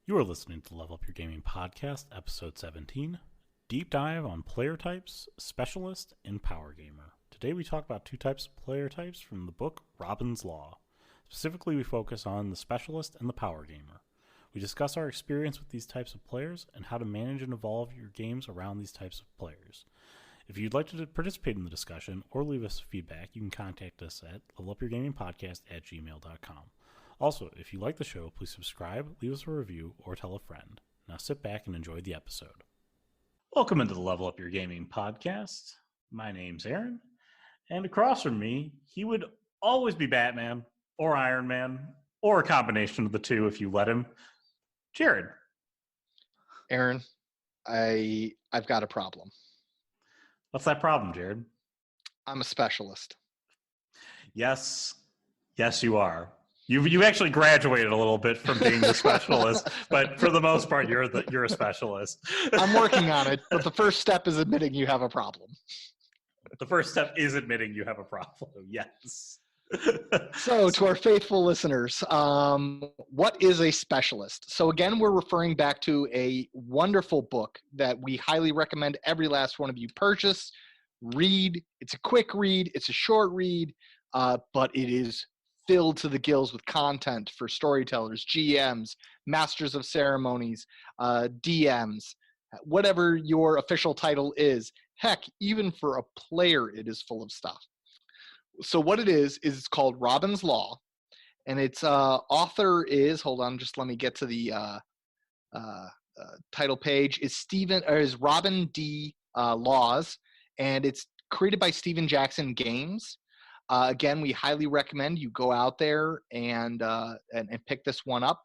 You are listening to Level Up Your Gaming Podcast, Episode 17, Deep Dive on Player Types, Specialist, and Power Gamer. Today we talk about two types of player types from the book Robin's Law. Specifically, we focus on the Specialist and the Power Gamer. We discuss our experience with these types of players and how to manage and evolve your games around these types of players. If you'd like to participate in the discussion or leave us feedback, you can contact us at levelupyourgamingpodcast@gmail.com. Also, if you like the show, please subscribe, leave us a review, or tell a friend. Now sit back and enjoy the episode. Welcome into the Level Up Your Gaming Podcast. My name's Aaron, and across from me, he would always be Batman, or Iron Man, or a combination of the two if you let him. Jared. Aaron, I've got a problem. What's that problem, Jared? I'm a specialist. Yes, you are. You actually graduated a little bit from being the specialist, but for the most part, you're a specialist. I'm working on it, but the first step is admitting you have a problem. The first step is admitting you have a problem. Yes. So, to our faithful listeners, what is a specialist? So, again, we're referring back to a wonderful book that we highly recommend every last one of you purchase, read. It's a quick read. It's a short read, but it is filled to the gills with content for storytellers, GMs, masters of ceremonies, DMs, whatever your official title is. Heck, even for a player, it is full of stuff. So what it is it's called Robin's Law, and its author is, hold on, just let me get to the title page, is Robin D. Laws, and it's created by Stephen Jackson Games. Again, we highly recommend you go out there and pick this one up.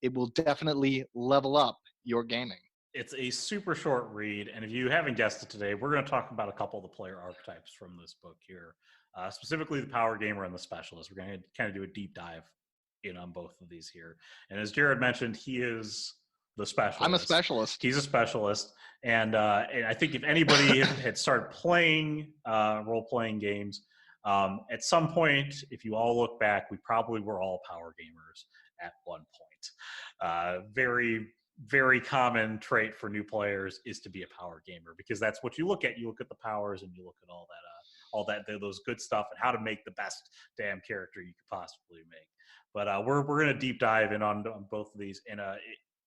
It will definitely level up your gaming. It's a super short read, and if you haven't guessed it today, we're going to talk about a couple of the player archetypes from this book here, specifically the Power Gamer and the Specialist. We're going to kind of do a deep dive in on both of these here. And as Jared mentioned, he is the specialist. I'm a specialist. He's a specialist, and I think if anybody had started playing role-playing games, at some point, if you all look back, we probably were all power gamers at one point. Very, very common trait for new players is to be a power gamer, because that's what you look at. You look at the powers and you look at all that those good stuff and how to make the best damn character you could possibly make. But we're going to deep dive in on both of these. And I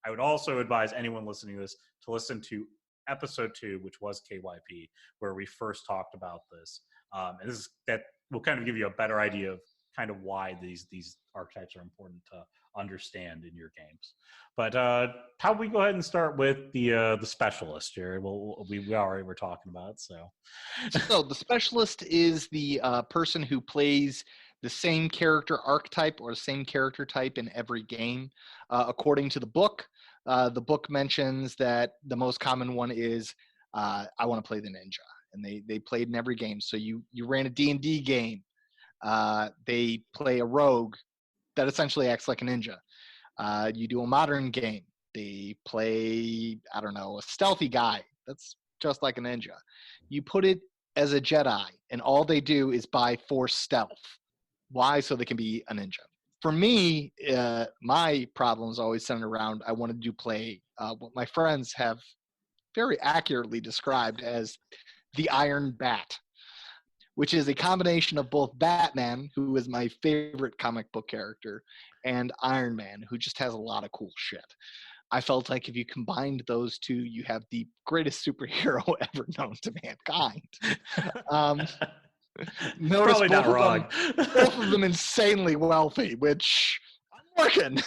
would also advise anyone listening to this to listen to episode 2, which was KYP, where we first talked about this. And that will kind of give you a better idea of kind of why these archetypes are important to understand in your games. But how we go ahead and start with the specialist, Jared? Well, we already were talking about it, so. So the specialist is the person who plays the same character archetype or the same character type in every game. According to the book mentions that the most common one is I want to play the ninja. And they played in every game. So you ran a D&D game. They play a rogue that essentially acts like a ninja. You do a modern game. They play, I don't know, a stealthy guy that's just like a ninja. You put it as a Jedi, and all they do is buy force stealth. Why? So they can be a ninja. For me, my problems always centered around I wanted to play what my friends have very accurately described as the Iron Bat, which is a combination of both Batman, who is my favorite comic book character, and Iron Man, who just has a lot of cool shit. I felt like if you combined those two, you have the greatest superhero ever known to mankind. Notice Probably not wrong. Both of them insanely wealthy, which I'm working.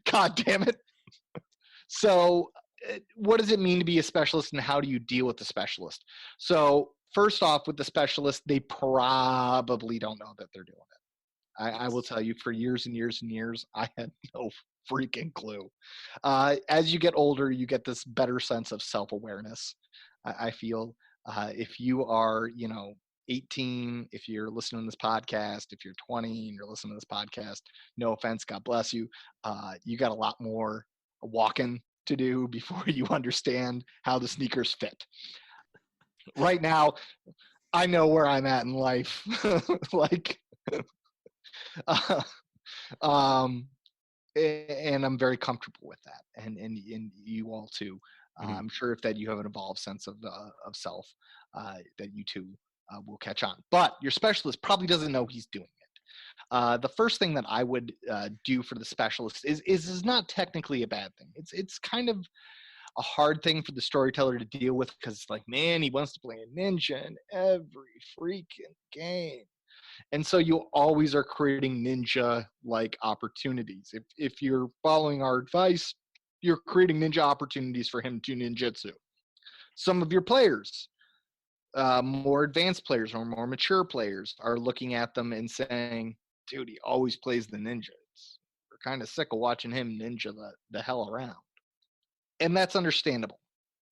God damn it. So what does it mean to be a specialist, and how do you deal with the specialist? So first off, with the specialist, they probably don't know that they're doing it. I will tell you, for years and years and years, I had no freaking clue. As you get older, you get this better sense of self-awareness. I feel if you are, 18, if you're listening to this podcast, if you're 20 and you're listening to this podcast, no offense, God bless you. You got a lot more walking to do before you understand how the sneakers fit. Right now, I know where I'm at in life. And I'm very comfortable with that, and you all too. Mhm. I'm sure if that you have an evolved sense of self, that you too will catch on. But your specialist probably doesn't know he's doing it. The first thing that I would do for the specialist is not technically a bad thing. It's kind of a hard thing for the storyteller to deal with because, like, man, he wants to play a ninja in every freaking game. And so you always are creating ninja like opportunities. If you're following our advice, you're creating ninja opportunities for him to ninjutsu. Some of your players, more advanced players or more mature players, are looking at them and saying, dude, he always plays the ninjas. We're kind of sick of watching him ninja the hell around. And that's understandable.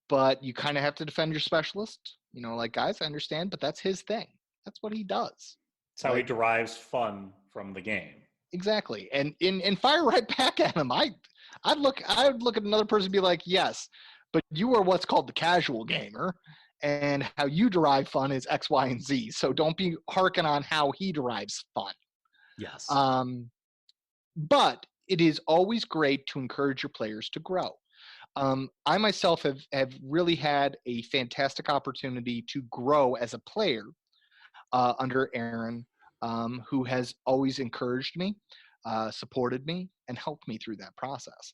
But you kind of have to defend your specialist. Like, guys, I understand, but that's his thing. That's what he does. It's how he Like, derives fun from the game. exactly. And fire right back at him. I'd look at another person and be like, yes, but you are what's called the casual gamer, and how you derive fun is X, Y, and Z. So don't be harking on how he derives fun. Yes. Um, but it is always great to encourage your players to grow. I myself have really had a fantastic opportunity to grow as a player under Aaron, who has always encouraged me, supported me, and helped me through that process.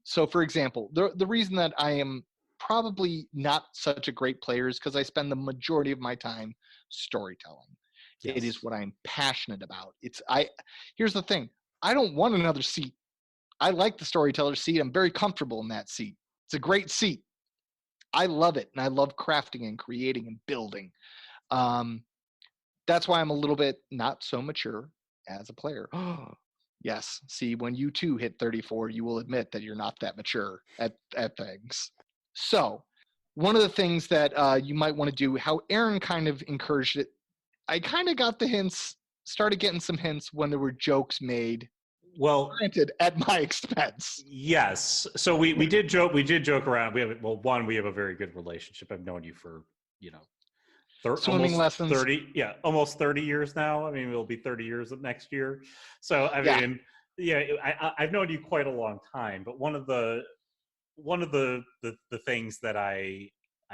So, for example, the reason that I am probably not such a great player is because I spend the majority of my time storytelling. It is Yes. what I'm passionate about. Here's the thing. I don't want another seat. I like the storyteller seat. I'm very comfortable in that seat. It's a great seat. I love it, and I love crafting and creating and building. Um, that's why I'm a little bit not so mature as a player. Yes. See, when you too hit 34, you will admit that you're not that mature at things. So, one of the things that you might want to do, how Aaron kind of encouraged it, I kind of got the hints, started getting some hints when there were jokes made, Well, granted, at my expense. yes. So we did joke. We did joke around. We have a very good relationship. I've known you for you know Swimming almost lessons. 30, yeah, almost 30 years now. I mean, it'll be 30 years next year. So I Yeah, mean, yeah, I've known you quite a long time. But one of the things that I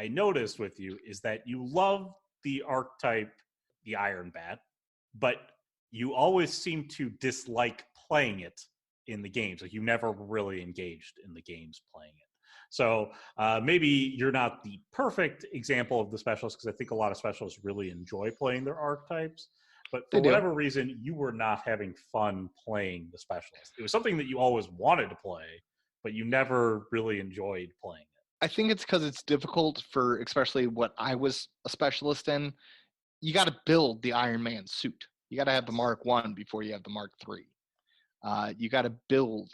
noticed with you is that you love the archetype, the Iron Bat, but you always seem to dislike playing it in the games. Like, you never really engaged in the games playing it. So maybe you're not the perfect example of the specialist, because I think a lot of specialists really enjoy playing their archetypes. But they for do. whatever reason, you were not having fun playing the specialist. It was something that you always wanted to play, but you never really enjoyed playing it. I think it's because it's difficult for, especially what I was a specialist in. You got to build the Iron Man suit. You got to have the Yes. Mark One before you have the Mark Three. You got to build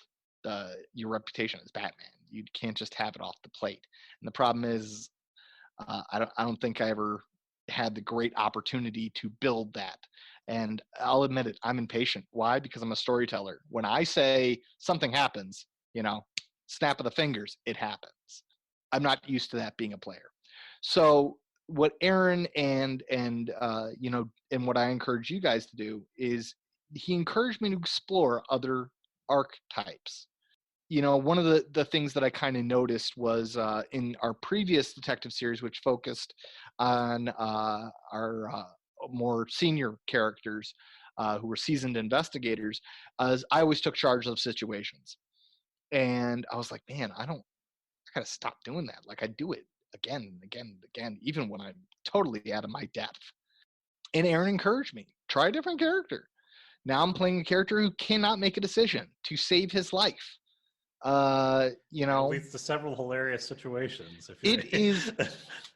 your reputation as Batman. You can't just have it off the plate. And the problem is, I don't think I ever had the great opportunity to build that. And I'll admit it, I'm impatient. Why? Because I'm a storyteller. When I say something happens, snap of the fingers, it happens. I'm not used to that being a player. So what Aaron and what I encourage you guys to do is he encouraged me to explore other archetypes. One of the things that I kind of noticed was in our previous detective series, which focused on our more senior characters who were seasoned investigators, as I always took charge of situations. And I was like, man, I gotta stop doing that. Like, I do it again and again and again, even when I'm totally out of my depth. And Aaron encouraged me, try a different character. Now I'm playing a character who cannot make a decision to save his life. uh you It know leads to several hilarious situations. If it is you're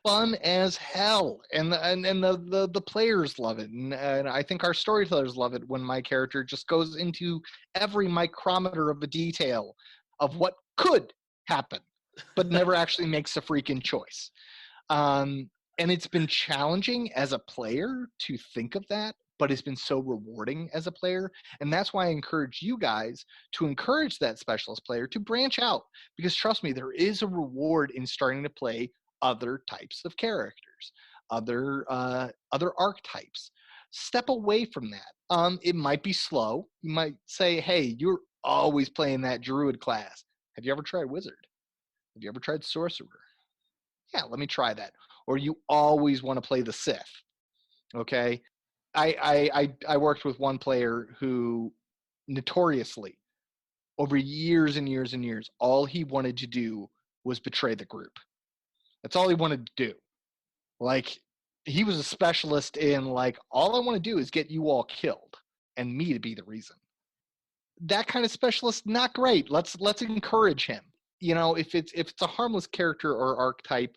fun as hell, and the players love it, and I think our storytellers love it when my character just goes into every micrometer of the detail of what could happen, but never actually makes a freaking choice. um and it's been challenging as a player to think of that, but it's been so rewarding as a player. And that's why I encourage you guys to encourage that specialist player to branch out, because trust me, there is a reward in starting to play other types of characters, other archetypes. Step away from that. It might be slow. You might say, hey, always playing that druid class. Have you ever tried wizard? Have you ever tried sorcerer? Yeah, let me try that. Or you always want to play the Sith. Okay. I worked with one player who notoriously, over years and years and years, all he wanted to do was betray the group. That's all he wanted to do. Like, he was a specialist in, like, all I want to do is get you all killed and me to be the reason. That kind of specialist, not great. Let's encourage him. You know, if it's a harmless character or archetype,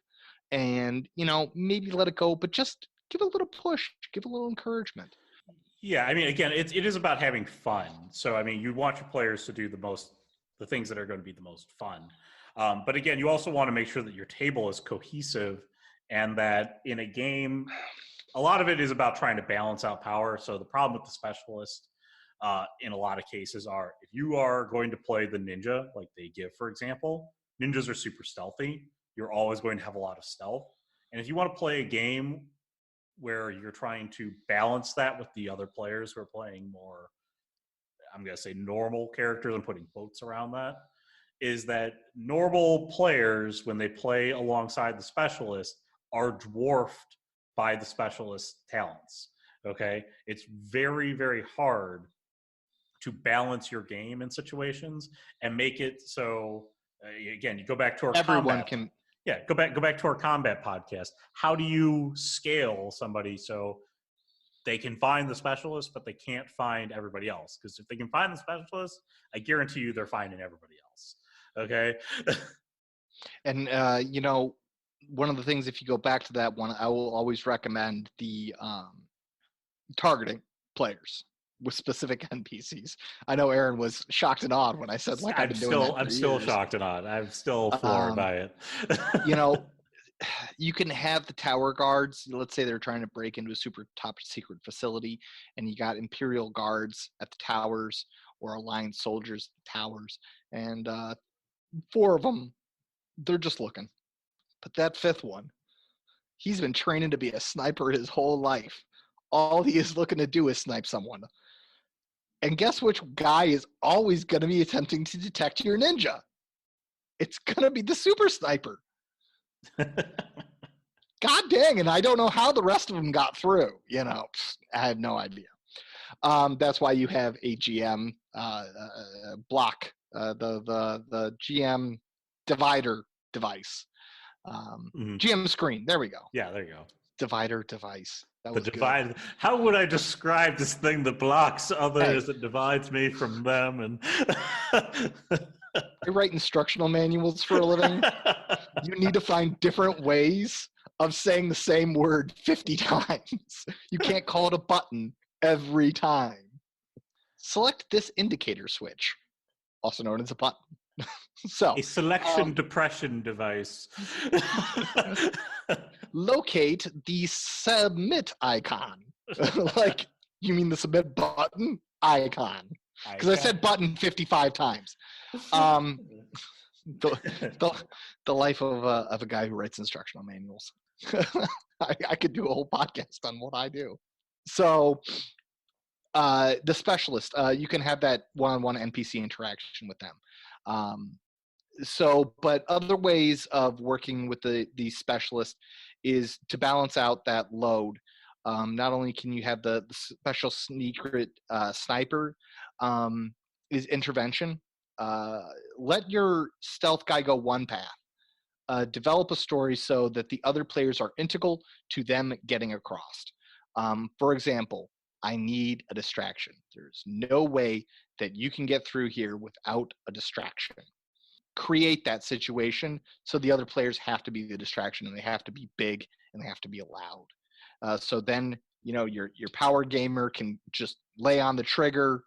and, you know, maybe let it go, but just give a little push, give a little encouragement. Yeah, I mean, again, it is about having fun. So, I mean, you want your players to do the things that are going to be the most fun. But again, you also want to make sure that your table is cohesive and that in a game, a lot of it is about trying to balance out power. So the problem with the specialist in a lot of cases are if you are going to play the ninja, like they give, for example, ninjas are super stealthy. You're always going to have a lot of stealth. And if you want to play a game where you're trying to balance that with the other players who are playing more, I'm going to say normal characters and putting boats around that, is that normal players, when they play alongside the specialist, are dwarfed by the specialist talents. Okay? It's very, very hard to balance your game in situations and make it so, again, you go back to our Everyone combat. can. Yeah, go back to our combat podcast. How do you scale somebody so they can find the specialist, but they can't find everybody else? Because if they can find the specialist, I guarantee you they're finding everybody else. Okay. And, you know, one of the things, if you go back to that one, I will always recommend the targeting players with specific NPCs. I know Aaron was shocked and awed when I said, like, I've been doing that for I'm still years. shocked and odd. I'm still floored by it. You know, you can have the tower guards. Let's say they're trying to break into a super top secret facility, and you got Imperial guards at the towers or Alliance soldiers at the towers, and 4 of them, they're just looking. But that 5th one, he's been training to be a sniper his whole life. All he is looking to do is snipe someone. And guess which guy is always going to be attempting to detect your ninja? It's going to be the super sniper. God dang, and I don't know how the rest of them got through. You know, I have no idea. That's why you have a GM block, the GM divider device. GM screen. There we go. Yeah, there you go. Divider device. That The was divide. good. How would I describe this thing that blocks others, that divides me from them? And I write instructional manuals for a living. You need to find different ways of saying the same word 50 times. You can't call it a button every time. Select this indicator switch, also known as a button. So, a selection depression device. locate the submit icon. Like, you mean the submit button icon? Because I said button 55 times. The life of a guy who writes instructional manuals. I could do a whole podcast on what I do. So, the specialist, you can have that one-on-one NPC interaction with them. But other ways of working with the specialist is to balance out that load. Not only can you have the special secret sniper, is intervention. Let your stealth guy go one path. Develop a story so that the other players are integral to them getting across. For example, I need a distraction. There's no way that you can get through here without a distraction. Create that situation so the other players have to be the distraction, and they have to be big, and they have to be loud. So then, you know, your power gamer can just lay on the trigger.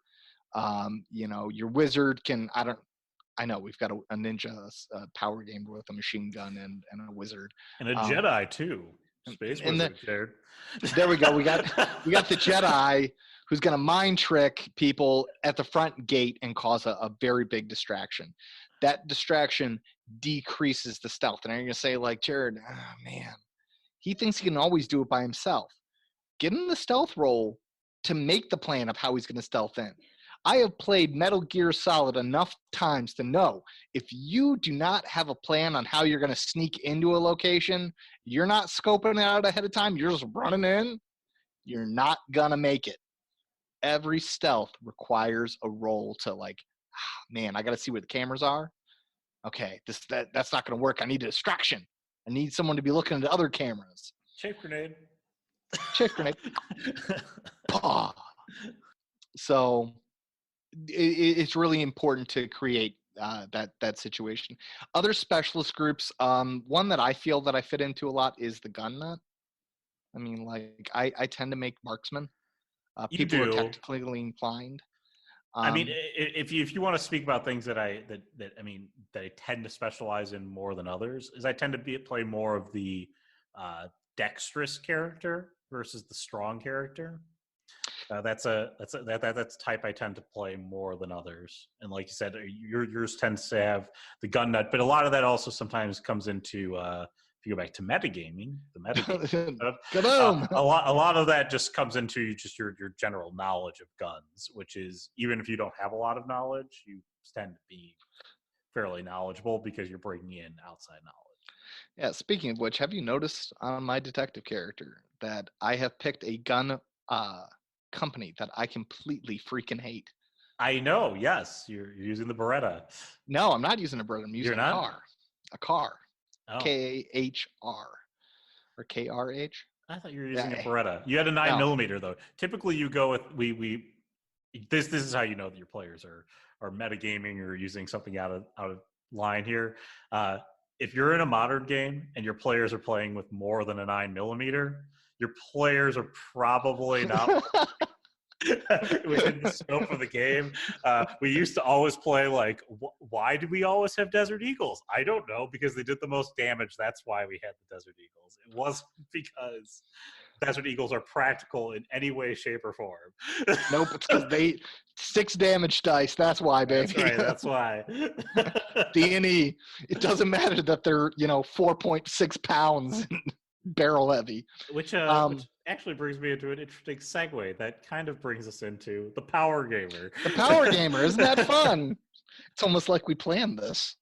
You know, your wizard can, I know we've got a ninja power gamer with a machine gun and a wizard. And a Jedi too. Space wizard shared. There we go. We got the Jedi who's going to mind trick people at the front gate and cause a very big distraction. That distraction decreases the stealth. And I'm going to say, like, Jared, man, he thinks he can always do it by himself. Get him the stealth roll to make the plan of how he's going to stealth in. I have played Metal Gear Solid enough times to know if you do not have a plan on how you're going to sneak into a location, you're not scoping it out ahead of time, you're just running in, you're not going to make it. Every stealth requires a roll to like, man, I got to see where the cameras are. Okay, that's not going to work. I need a distraction. I need someone to be looking at other cameras. Chafe grenade. Chafe grenade. Paw. So it's really important to create that situation. Other specialist groups, one that I feel that I fit into a lot is the gun nut. I mean, like I tend to make marksmen. You People who are do. technically inclined. I mean, if you want to speak about things that I tend to specialize in more than others, is I tend to play more of the dexterous character versus the strong character. That's a type I tend to play more than others. And like you said, yours tends to have the gun nut, but a lot of that also sometimes comes into if you go back to metagaming, the metagaming stuff, a lot of that just comes into just your general knowledge of guns, which is, even if you don't have a lot of knowledge, you tend to be fairly knowledgeable because you're bringing in outside knowledge. Yeah, speaking of which, have you noticed on my detective character that I have picked a gun company that I completely freaking hate? I know, yes, you're using the Beretta. No, I'm not using a bird. I'm using You're a not? car. A car. Oh. KHR or KRH. I thought you were using a Beretta. You had a 9mm though. Typically, you go with we. This is how you know that your players are metagaming or using something out of line here. If you're in a modern game and your players are playing with more than a 9mm, your players are probably not within the scope of the game. We used to always play like, why do we always have Desert Eagles? I don't know, because they did the most damage. That's why we had the Desert Eagles. It wasn't because Desert Eagles are practical in any way, shape, or form. Nope, it's because they 6 damage dice. That's why, baby. That's right. That's why. D&E. It doesn't matter that they're 4.6 pounds barrel heavy. Which actually brings me into an interesting segue that kind of brings us into the power gamer. The power gamer, isn't that fun? It's almost like we planned this.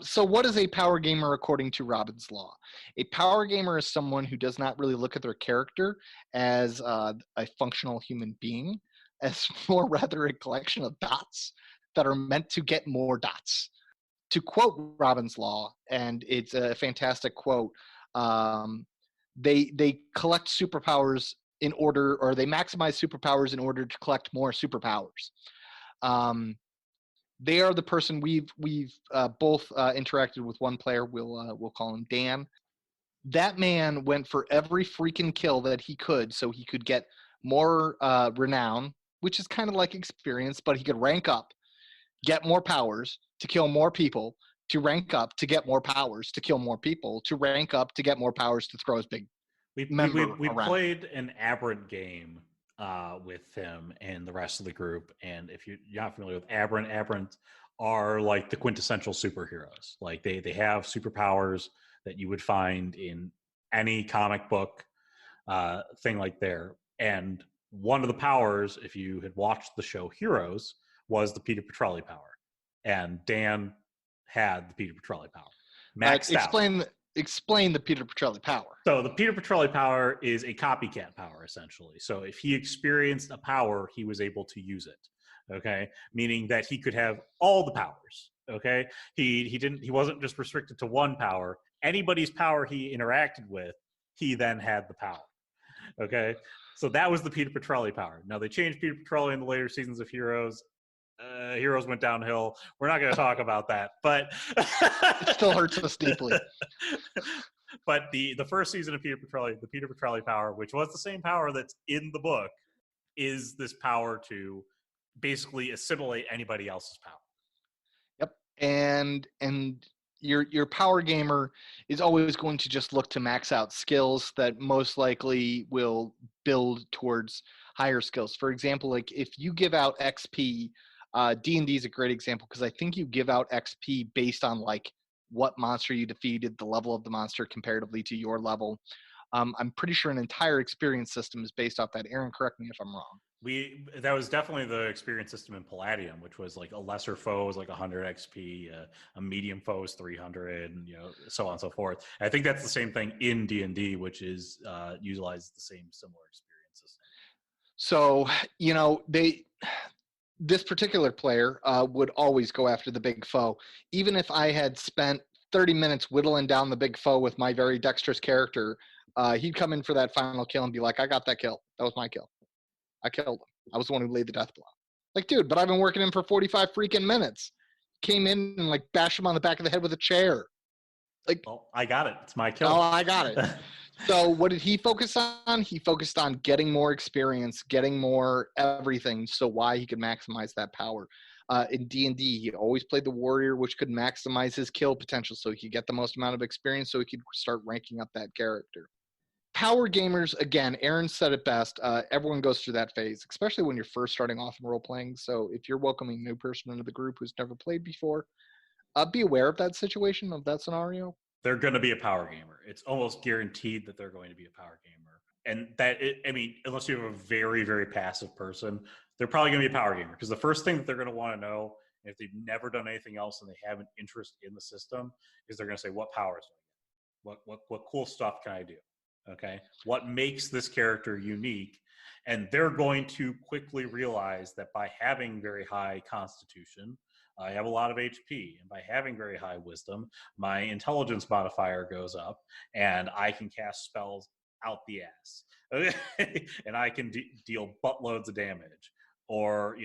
So what is a power gamer according to Robbins' law? A power gamer is someone who does not really look at their character as a functional human being, as more rather a collection of dots that are meant to get more dots. To quote Robbins' law, and it's a fantastic quote, they collect superpowers in order, or they maximize superpowers in order to collect more superpowers. They are the person we've both interacted with. One player, we'll call him Dan. That man went for every freaking kill that he could, so he could get more renown, which is kind of like experience, but he could rank up, get more powers to kill more people, to rank up to get more powers to kill more people, to rank up to get more powers to throw his big member we around. played an Aberrant game with him and the rest of the group. And if you're not familiar with Aberrant are like the quintessential superheroes. Like they have superpowers that you would find in any comic book thing like there. And one of the powers, if you had watched the show Heroes, was the Peter Petrelli power. And Dan had the Peter Petrelli power. Maxed out. Explain the Peter Petrelli power. So the Peter Petrelli power is a copycat power, essentially. So if he experienced a power, he was able to use it. Okay, meaning that he could have all the powers. Okay, he wasn't just restricted to one power. Anybody's power he interacted with, he then had the power. Okay, so that was the Peter Petrelli power. Now they changed Peter Petrelli in the later seasons of Heroes. Heroes went downhill. We're not going to talk about that, but it still hurts us deeply. But the first season of Peter Petrelli, the Peter Petrelli power, which was the same power that's in the book, is this power to basically assimilate anybody else's power. Yep, and your power gamer is always going to just look to max out skills that most likely will build towards higher skills. For example, like if you give out XP. D&D is a great example because I think you give out XP based on like what monster you defeated, the level of the monster comparatively to your level. I'm pretty sure an entire experience system is based off that. Aaron, correct me if I'm wrong. That was definitely the experience system in Palladium, which was like a lesser foe is like 100 XP, a medium foe is 300, and so on and so forth. And I think that's the same thing in D&D, which is utilizes the same similar experience system. So, this particular player would always go after the big foe. Even if I had spent 30 minutes whittling down the big foe with my very dexterous character, he'd come in for that final kill and be like, I got that kill. That was my kill. I killed him. I was the one who laid the death blow. Like, dude, but I've been working him for 45 freaking minutes. Came in and like bashed him on the back of the head with a chair. Like, well, I got it. It's my kill. Oh, I got it. So what did he focus on? He focused on getting more experience, getting more everything, so why he could maximize that power. In D&D, he always played the warrior, which could maximize his kill potential, so he could get the most amount of experience, so he could start ranking up that character. Power gamers, again, Aaron said it best. Everyone goes through that phase, especially when you're first starting off in role playing. So if you're welcoming a new person into the group who's never played before, be aware of that situation, of that scenario. They're going to be a power gamer. It's almost guaranteed that they're going to be a power gamer. And unless you have a very, very passive person, they're probably going to be a power gamer, because the first thing that they're going to want to know, if they've never done anything else and they have an interest in the system, is they're going to say, what powers do I get? What cool stuff can I do? Okay. What makes this character unique? And they're going to quickly realize that by having very high constitution, I have a lot of HP, and by having very high wisdom, my intelligence modifier goes up, and I can cast spells out the ass, and I can deal buttloads of damage, or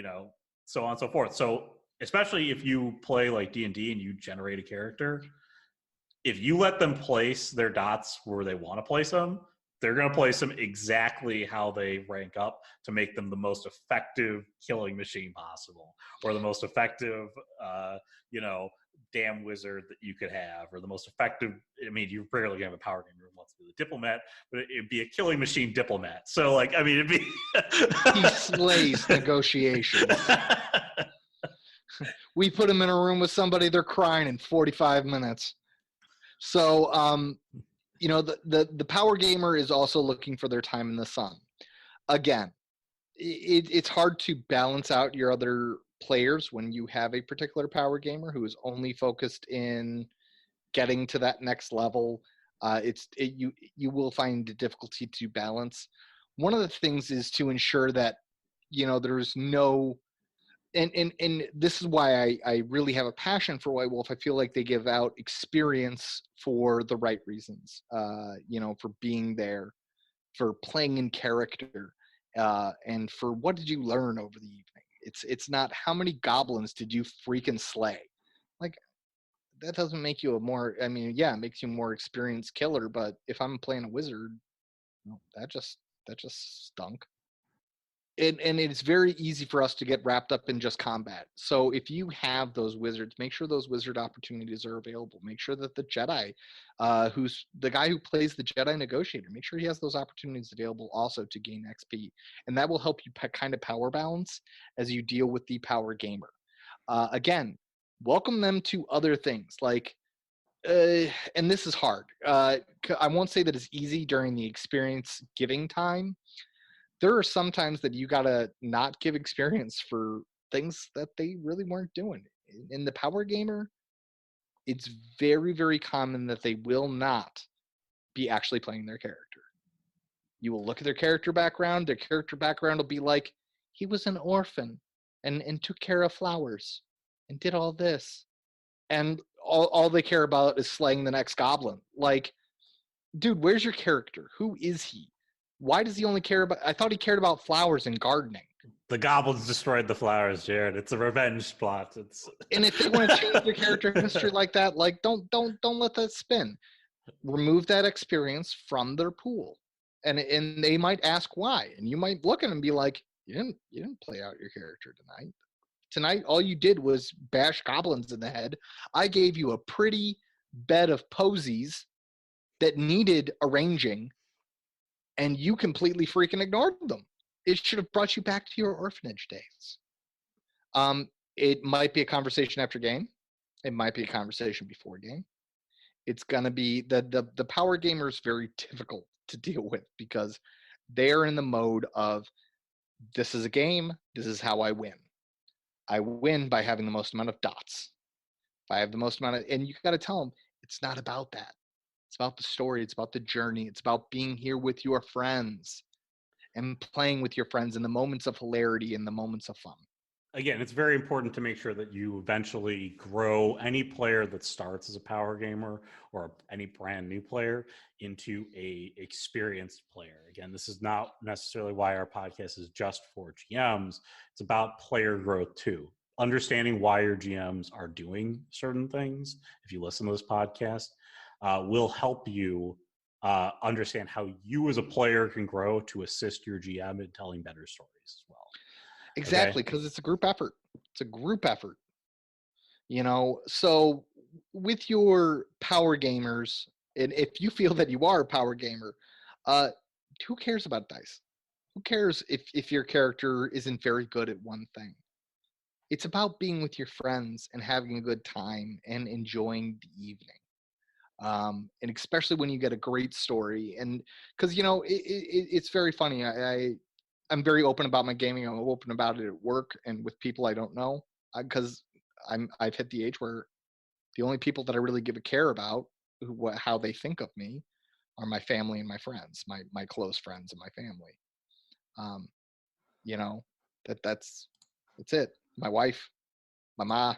so on and so forth. So especially if you play like D&D and you generate a character, if you let them place their dots where they want to place them, they're going to place them exactly how they rank up to make them the most effective killing machine possible, or the most effective, damn wizard that you could have, or the most effective. I mean, you're rarely going to have a power gamer who wants to be the diplomat, but it'd be a killing machine diplomat. So, like, I mean, it'd be he slays negotiations. We put him in a room with somebody, they're crying in 45 minutes. So, the power gamer is also looking for their time in the sun. Again, it's hard to balance out your other players when you have a particular power gamer who is only focused in getting to that next level. You will find it difficulty to balance. One of the things is to ensure that there's no and this is why I really have a passion for White Wolf. I feel like they give out experience for the right reasons, for being there, for playing in character, and for what did you learn over the evening. It's not how many goblins did you freaking slay. Like, that doesn't make you it makes you a more experienced killer, but if I'm playing a wizard, that just stunk. And it's very easy for us to get wrapped up in just combat. So if you have those wizards, make sure those wizard opportunities are available. Make sure that the Jedi, who's the guy who plays the Jedi negotiator, make sure he has those opportunities available also to gain XP. And that will help you kind of power balance as you deal with the power gamer. Again, welcome them to other things like, and this is hard. I won't say that it's easy during the experience giving time. There are some times that you gotta not give experience for things that they really weren't doing. In the power gamer, it's very, very common that they will not be actually playing their character. You will look at their character background. Their character background will be like, he was an orphan and took care of flowers and did all this. And all they care about is slaying the next goblin. Like, dude, where's your character? Who is he? Why does he only care about? I thought he cared about flowers and gardening. The goblins destroyed the flowers, Jared. It's a revenge plot. And if they want to change their character history like that, like don't let that spin. Remove that experience from their pool, and they might ask why, and you might look at them and be like, you didn't play out your character tonight. Tonight, all you did was bash goblins in the head. I gave you a pretty bed of posies that needed arranging, and you completely freaking ignored them. It should have brought you back to your orphanage days. It might be a conversation after game. It might be a conversation before game. It's gonna be the power gamer is very difficult to deal with because they're in the mode of This is a game. This is how I win. I win by having the most amount of dots. If I have the most amount of, and you got to tell them it's not about that. It's about the story. It's about the journey. It's about being here with your friends and playing with your friends in the moments of hilarity and the moments of fun. Again, it's very important to make sure that you eventually grow any player that starts as a power gamer or any brand new player into a experienced player. Again, this is not necessarily why our podcast is just for GMs. It's about player growth too. Understanding why your GMs are doing certain things, if you listen to this podcast, will help you understand how you as a player can grow to assist your GM in telling better stories as well. Okay. Exactly, because it's a group effort. It's a group effort. So with your power gamers, and if you feel that you are a power gamer, uh, who cares about dice? Who cares if your character isn't very good at one thing? It's about being with your friends and having a good time and enjoying the evening. And especially when you get a great story, and because it's very funny. I'm very open about my gaming. I'm open about it at work and with people I don't know, because I've hit the age where the only people that I really give a care about how they think of me are my family and my friends, my close friends and my family. Um, you know, that's it. My wife, my ma,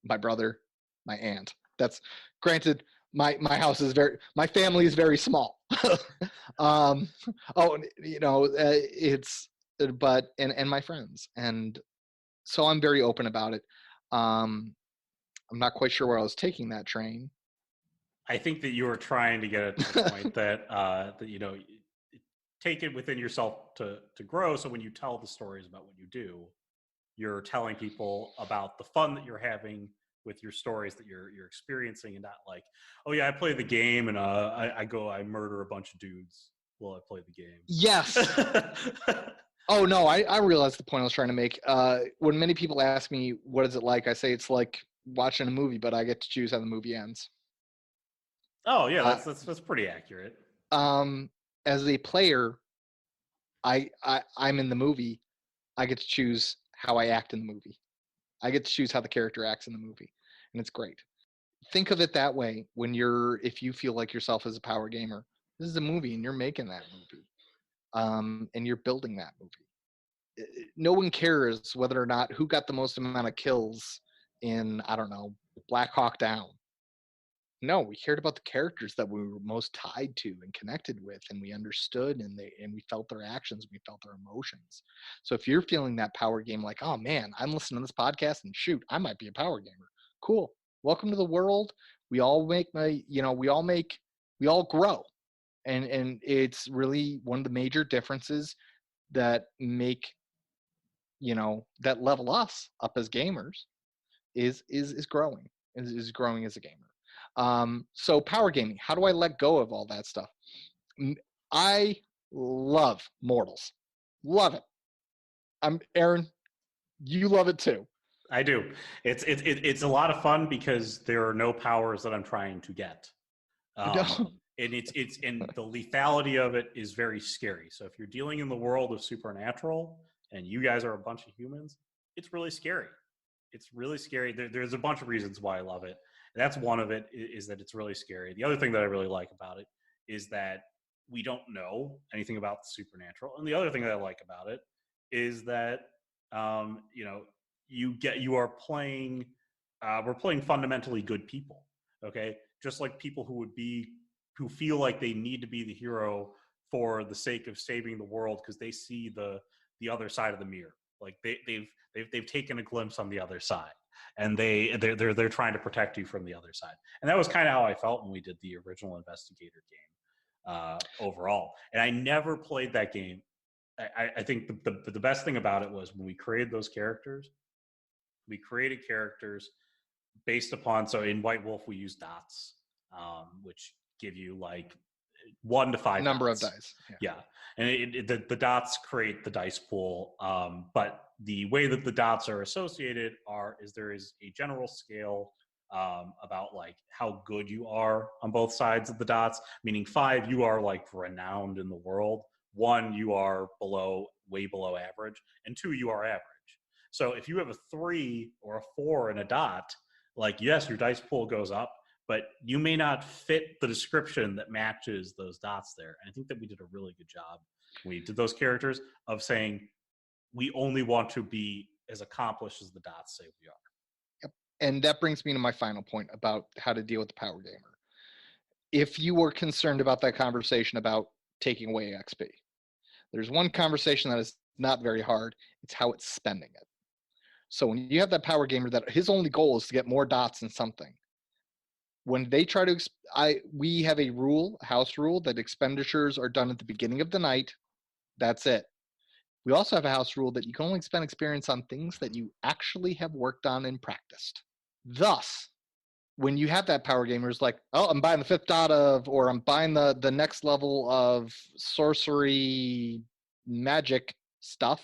my brother, my aunt. That's granted. My house is my family is very small. um, oh, it's but and my friends, and so I'm very open about it. I'm not quite sure where I was taking that train. I think that you were trying to get it to the point that take it within yourself to grow. So when you tell the stories about what you do, you're telling people about the fun that you're having with your stories that you're experiencing, and not like, oh yeah, I play the game and I murder a bunch of dudes while I play the Yes. game. Oh no, I realized the point I was trying to make. When many people ask me what is it like, I say it's like watching a movie, but I get to choose how the movie ends. Oh yeah, Uh, that's pretty accurate. um, as a player, I'm in the movie. I get to choose how I act in the movie. I get to choose how the character acts in the movie, and it's great. Think of it that way if you feel like yourself as a power gamer. This is a movie, and you're making that movie, and you're building that movie. No one cares whether or not who got the most amount of kills in, I don't know, Black Hawk Down. No, we cared about the characters that we were most tied to and connected with, and we understood, and we felt their actions, we felt their emotions. So if you're feeling that power game, like, oh man, I'm listening to this podcast and shoot, I might be a power gamer. Cool. Welcome to the world. We all we all grow. And it's really one of the major differences that make, that level us up as gamers is growing, is growing as a gamer. So power gaming, how do I let go of all that stuff? I love Mortals. Love it. I'm Aaron, you love it too. I do. It's a lot of fun because there are no powers that I'm trying to get. No. And and the lethality of it is very scary. So if you're dealing in the world of supernatural and you guys are a bunch of humans, it's really scary. It's really scary. There's a bunch of reasons why I love it. And that's one of it, is that it's really scary. The other thing that I really like about it is that we don't know anything about the supernatural. And the other thing that I like about it is that you know, you are playing we're playing fundamentally good people. Okay, just like people who feel like they need to be the hero for the sake of saving the world because they see the other side of the mirror. Like they've taken a glimpse on the other side, and they're trying to protect you from the other side. And that was kind of how I felt when we did the original Investigator game overall. And I never played that game. I think the best thing about it was when we created those characters. We created characters based upon, so in White Wolf we use dots, which give you like 1 to 5 Number of dots. dice. Yeah, and the dots create the dice pool. But the way that the dots are associated is there is a general scale about like how good you are on both sides of the dots. Meaning 5, you are like renowned in the world. 1, you are below way below average, and 2, you are average. So if you have a 3 or a 4 and a dot, like, yes, your dice pool goes up, but you may not fit the description that matches those dots there. And I think that we did a really good job when we did those characters of saying we only want to be as accomplished as the dots say we are. Yep. And that brings me to my final point about how to deal with the power gamer. If you were concerned about that conversation about taking away XP, there's one conversation that is not very hard. It's how it's spending it. So when you have that power gamer that his only goal is to get more dots in something, when they try to, we have a house rule, that expenditures are done at the beginning of the night. That's it. We also have a house rule that you can only spend experience on things that you actually have worked on and practiced. Thus, when you have that power gamer is like, oh, I'm buying the 5th dot of, or I'm buying the next level of sorcery magic stuff.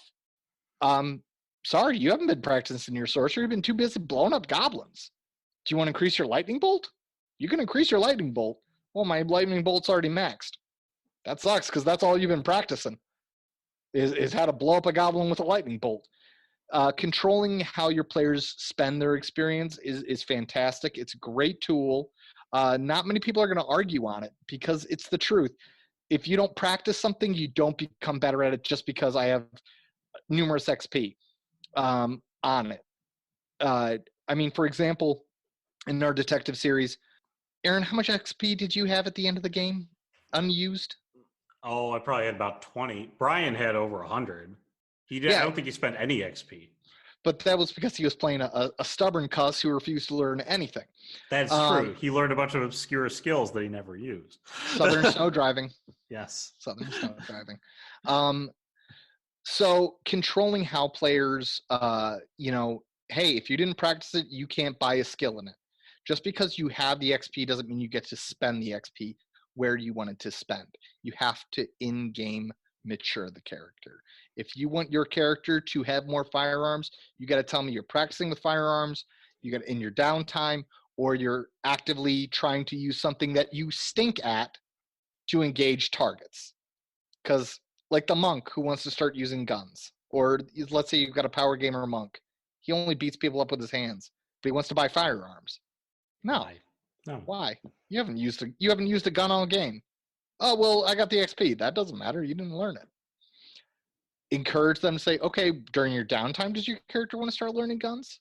Sorry, you haven't been practicing your sorcery. You've been too busy blowing up goblins. Do you want to increase your lightning bolt? You can increase your lightning bolt. Well, my lightning bolt's already maxed. That sucks because that's all you've been practicing is how to blow up a goblin with a lightning bolt. Controlling how your players spend their experience is fantastic. It's a great tool. Not many people are going to argue on it because it's the truth. If you don't practice something, you don't become better at it just because I have numerous XP on it. I mean, for example, in our detective series, Aaron, how much XP did you have at the end of the game unused? Oh, I probably had about 20. Brian had over 100. I don't think he spent any XP. But that was because he was playing a stubborn cuss who refused to learn anything. That's true. He learned a bunch of obscure skills that he never used. Southern snow driving. Yes. Southern snow driving. So controlling how players, hey, if you didn't practice it, you can't buy a skill in it. Just because you have the XP doesn't mean you get to spend the XP where you want it to spend. You have to in-game mature the character. If you want your character to have more firearms, you got to tell me you're practicing with firearms, you got in your downtime, or you're actively trying to use something that you stink at to engage targets. Because like the monk who wants to start using guns, or let's say you've got a power gamer monk, he only beats people up with his hands, but he wants to buy firearms. No. Why? You haven't used a gun all game. Oh, well, I got the XP. That doesn't matter. You didn't learn it. Encourage them to say, okay, during your downtime, does your character want to start learning guns?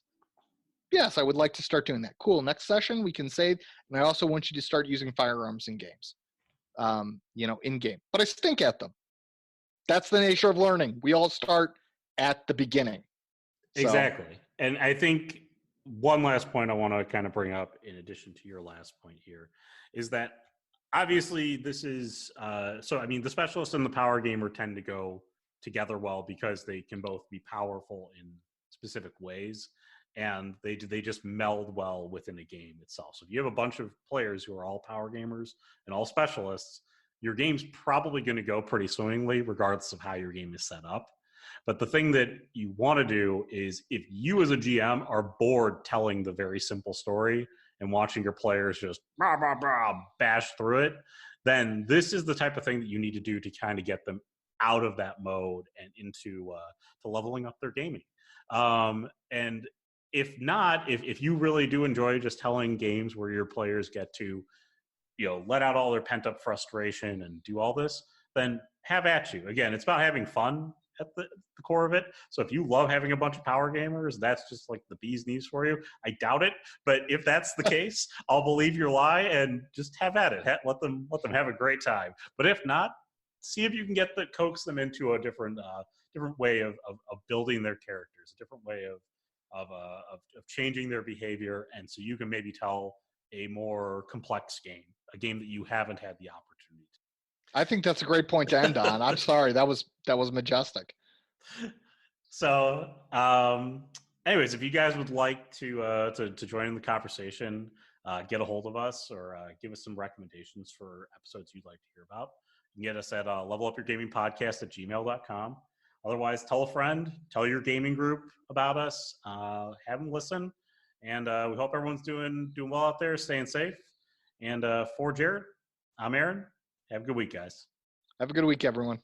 Yes, I would like to start doing that. Cool. Next session, we can save. And I also want you to start using firearms in games, in game. But I stink at them. That's the nature of learning. We all start at the beginning. Exactly. And I think one last point I want to kind of bring up in addition to your last point here is that obviously this is the specialist and the power gamer tend to go together well because they can both be powerful in specific ways and they just meld well within a game itself. So if you have a bunch of players who are all power gamers and all specialists, your game's probably going to go pretty swimmingly regardless of how your game is set up. But the thing that you want to do is if you as a GM are bored telling the very simple story and watching your players just bash through it, then this is the type of thing that you need to do to kind of get them out of that mode and into to leveling up their gaming. And if not, if you really do enjoy just telling games where your players get to, let out all their pent up frustration and do all this, then have at you. Again, it's about having fun at the core of it. So if you love having a bunch of power gamers, that's just like the bee's knees for you. I doubt it, but if that's the case, I'll believe your lie and just have at it. Let them have a great time. But if not, see if you can coax them into a different way of building their characters, a different way of changing their behavior, and so you can maybe tell a more complex game, a game that you haven't had the opportunity to. I think that's a great point to end on. I'm sorry, that was majestic. So, anyways, if you guys would like to join in the conversation, get a hold of us or give us some recommendations for episodes you'd like to hear about, you can get us at levelupyourgamingpodcast@gmail.com. Otherwise, tell a friend, tell your gaming group about us, have them listen, and we hope everyone's doing well out there, staying safe. And for Jared, I'm Aaron. Have a good week, guys. Have a good week, everyone.